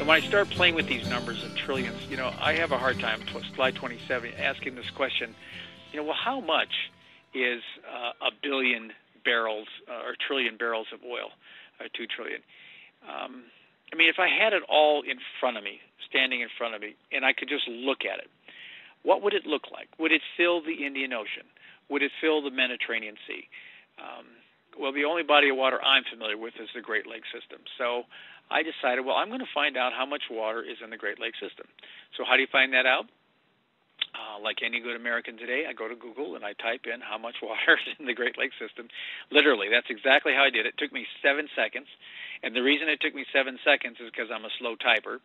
And when I start playing with these numbers of trillions, I have a hard time, slide 27, asking this question, well, how much is a billion barrels or trillion barrels of oil, 2 trillion? If I had it all in front of me, standing in front of me, and I could just look at it, what would it look like? Would it fill the Indian Ocean? Would it fill the Mediterranean Sea? Well, the only body of water I'm familiar with is the Great Lakes system. So I decided, well, I'm going to find out how much water is in the Great Lakes system. So how do you find that out? Like any good American today, I go to Google and I type in how much water is in the Great Lakes system. Literally, that's exactly how I did it. It took me 7 seconds. And the reason it took me 7 seconds is because I'm a slow typer.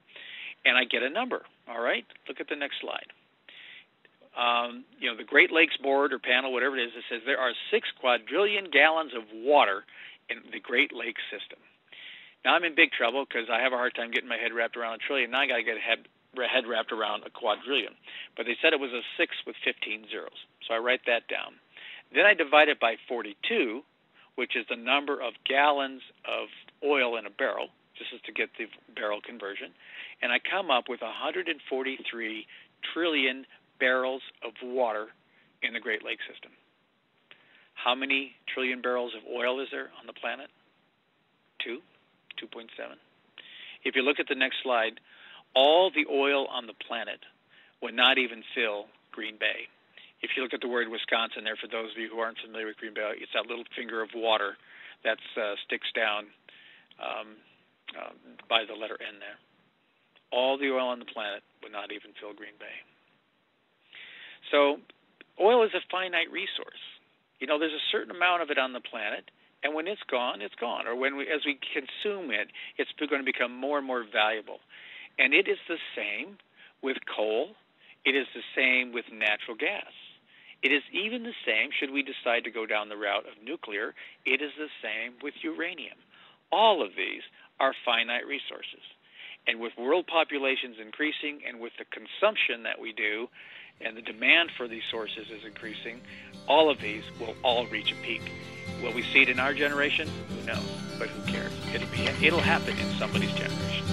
And I get a number. All right? Look at the next slide. The Great Lakes Board or panel, whatever it is, it says there are 6 quadrillion gallons of water in the Great Lakes system. Now I'm in big trouble because I have a hard time getting my head wrapped around a trillion. Now I got to get a head wrapped around a quadrillion. But they said it was a 6 with 15 zeros. So I write that down. Then I divide it by 42, which is the number of gallons of oil in a barrel. This is to get the barrel conversion. And I come up with 143 trillion barrels of water in the Great Lakes system. How many trillion barrels of oil is there on the planet? 2.7. If you look at the next slide, all the oil on the planet would not even fill Green Bay. If you look at the word Wisconsin there, for those of you who aren't familiar with Green Bay, it's that little finger of water that sticks down by the letter N there. All the oil on the planet would not even fill Green Bay. So oil is a finite resource. There's a certain amount of it on the planet, and when it's gone, it's gone. Or as we consume it, it's going to become more and more valuable. And it is the same with coal. It is the same with natural gas. It is even the same, should we decide to go down the route of nuclear, it is the same with uranium. All of these are finite resources. And with world populations increasing and with the consumption that we do, and the demand for these sources is increasing, all of these will all reach a peak. Will we see it in our generation? Who knows? But who cares? It'll happen in somebody's generation.